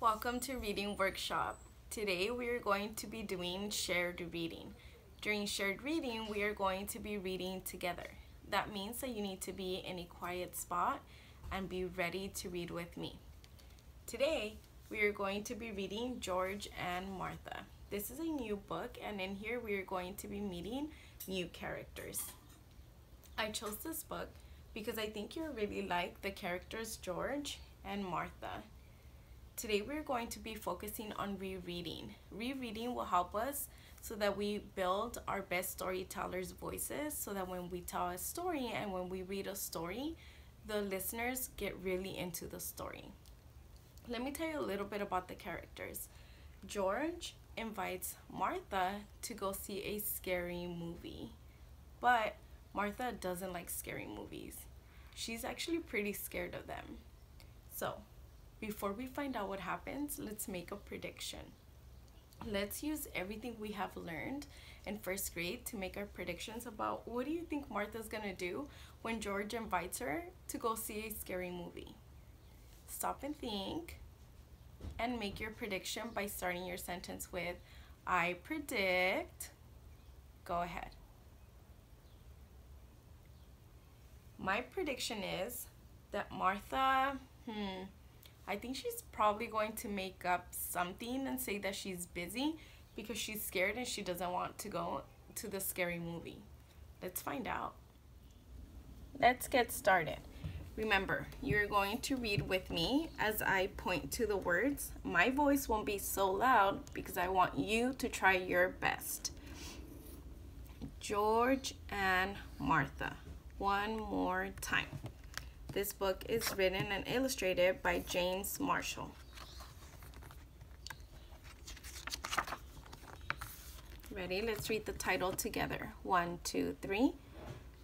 Welcome to Reading Workshop. Today we are going to be doing shared reading. During shared reading, we are going to be reading together. That means that you need to be in a quiet spot and be ready to read with me. Today, we are going to be reading George and Martha. This is a new book, and in here we are going to be meeting new characters. I chose this book because I think you'll really like the characters George and Martha. Today we're going to be focusing on rereading. Rereading will help us so that we build our best storytellers' voices, so that when we tell a story and when we read a story, the listeners get really into the story. Let me tell you a little bit about the characters. George invites Martha to go see a scary movie, but Martha doesn't like scary movies. She's actually pretty scared of them. So, before we find out what happens, let's make a prediction. Let's use everything we have learned in first grade to make our predictions about what do you think Martha's gonna do when George invites her to go see a scary movie. Stop and think and make your prediction by starting your sentence with I predict. Go ahead. My prediction is that Martha, I think she's probably going to make up something and say that she's busy because she's scared and she doesn't want to go to the scary movie. Let's find out. Let's get started. Remember, you're going to read with me as I point to the words. My voice won't be so loud because I want you to try your best. George and Martha. One more time. This book is written and illustrated by James Marshall. Ready? Let's read the title together. 1, 2, 3.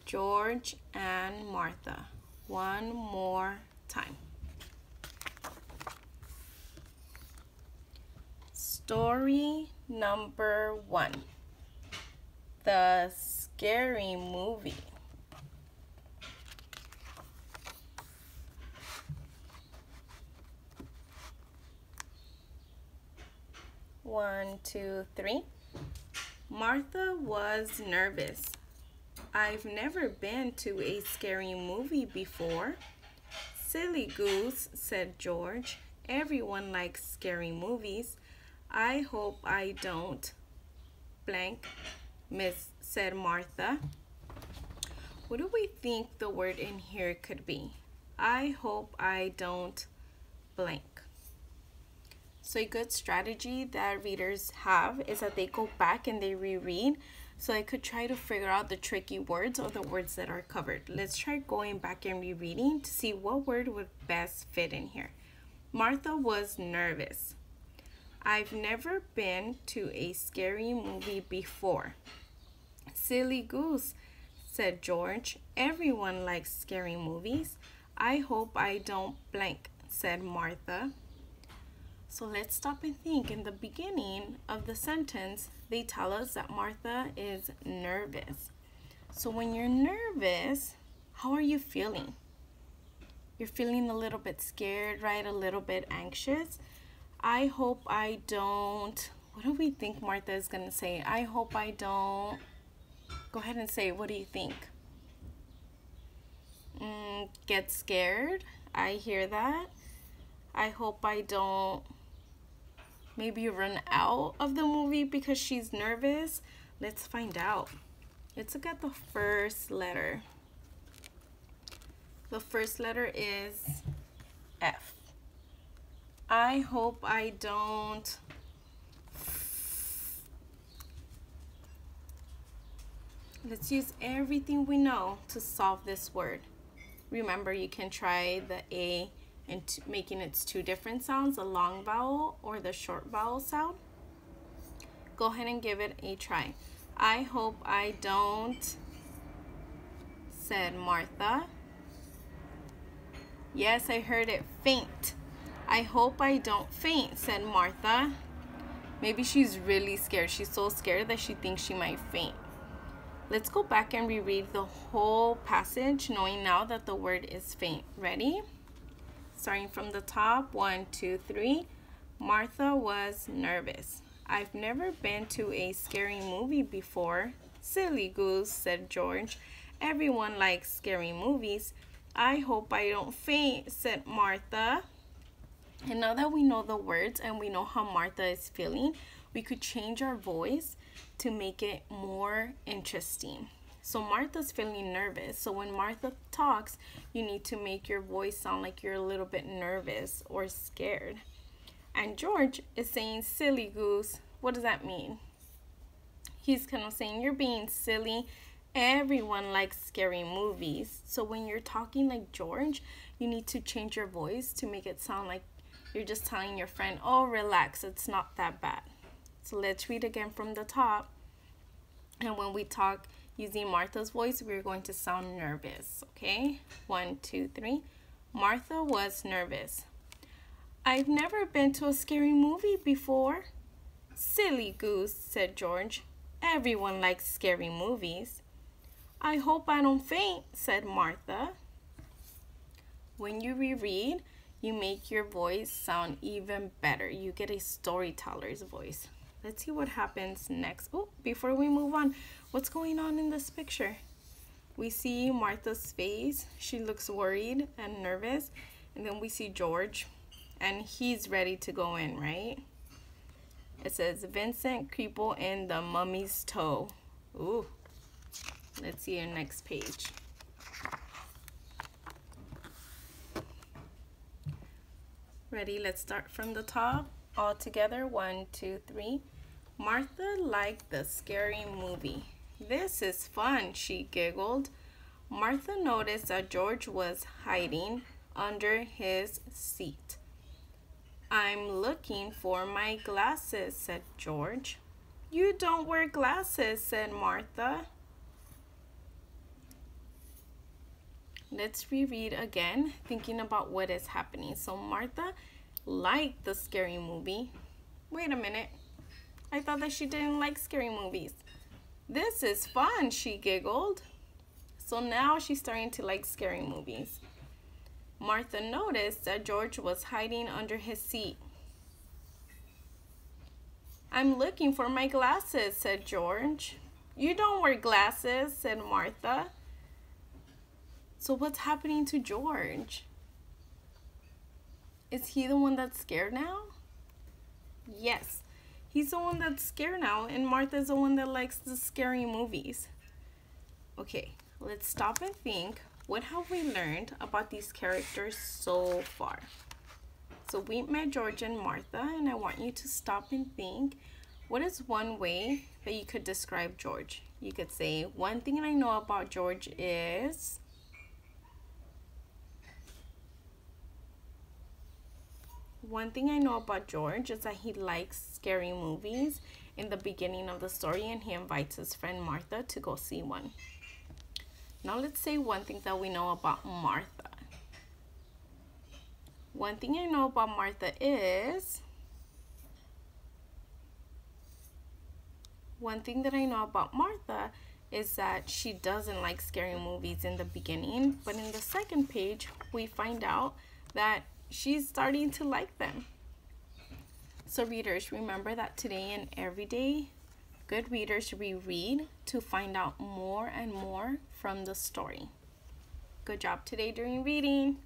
George and Martha. One more time. Story number 1. The Scary Movie. One, two, three. Martha was nervous. I've never been to a scary movie before. Silly goose, said George. Everyone likes scary movies. I hope I don't. Blank, said Martha. What do we think the word in here could be? I hope I don't blank. So a good strategy that readers have is that they go back and they reread so I could try to figure out the tricky words or the words that are covered. Let's try going back and rereading to see what word would best fit in here. Martha was nervous. I've never been to a scary movie before. Silly goose, said George. Everyone likes scary movies. I hope I don't blank, said Martha. So let's stop and think. In the beginning of the sentence, they tell us that Martha is nervous. So when you're nervous, how are you feeling? You're feeling a little bit scared, right? A little bit anxious. I hope I don't. What do we think Martha is going to say? I hope I don't. Go ahead and say, what do you think? Get scared. I hear that. I hope I don't maybe run out of the movie because she's nervous. Let's find out. Let's look at the first letter. The first letter is F. I hope I don't. Let's use everything we know to solve this word. Remember, you can try the A and making its two different sounds, the long vowel or the short vowel sound. Go ahead and give it a try. I hope I don't, said Martha. Yes, I heard it, faint. I hope I don't faint, said Martha. Maybe she's really scared. She's so scared that she thinks she might faint. Let's go back and reread the whole passage, knowing now that the word is faint. Ready? Starting from the top, 1, 2, 3. Martha was nervous. I've never been to a scary movie before. Silly goose, said George. Everyone likes scary movies. I hope I don't faint, said Martha. And now that we know the words and we know how Martha is feeling, we could change our voice to make it more interesting. So Martha's feeling nervous. So when Martha talks, you need to make your voice sound like you're a little bit nervous or scared. And George is saying silly goose. What does that mean? He's kind of saying you're being silly. Everyone likes scary movies. So when you're talking like George, you need to change your voice to make it sound like you're just telling your friend, oh, relax, it's not that bad. So let's read again from the top. And when we talk using Martha's voice, we're going to sound nervous, okay? 1, 2, 3. Martha was nervous. I've never been to a scary movie before. Silly goose, said George. Everyone likes scary movies. I hope I don't faint, said Martha. When you reread, you make your voice sound even better. You get a storyteller's voice. Let's see what happens next. Oh, before we move on, what's going on in this picture? We see Martha's face. She looks worried and nervous. And then we see George, and he's ready to go in, right? It says Vincent Creeple in the Mummy's Toe. Ooh. Let's see your next page. Ready? Let's start from the top. All together. 1, 2, 3. Martha liked the scary movie. This is fun, she giggled. Martha noticed that George was hiding under his seat. I'm looking for my glasses, said George. You don't wear glasses, said Martha. Let's reread again, thinking about what is happening. So Martha liked the scary movie. Wait a minute. I thought that she didn't like scary movies. This is fun, she giggled. So now she's starting to like scary movies. Martha noticed that George was hiding under his seat. I'm looking for my glasses, said George. You don't wear glasses, said Martha. So what's happening to George? Is he the one that's scared now? Yes, he's the one that's scared now, and Martha's the one that likes the scary movies. Okay, let's stop and think. What have we learned about these characters so far? So we met George and Martha, and I want you to stop and think, what is one way that you could describe George? You could say, one thing I know about George is... One thing I know about George is that he likes scary movies in the beginning of the story, and he invites his friend Martha to go see one. Now let's say one thing that we know about Martha. One thing I know about Martha is... One thing that I know about Martha is that she doesn't like scary movies in the beginning, but in the second page, we find out that she's starting to like them. So readers, remember that today and every day, good readers reread to find out more and more from the story. Good job today during reading.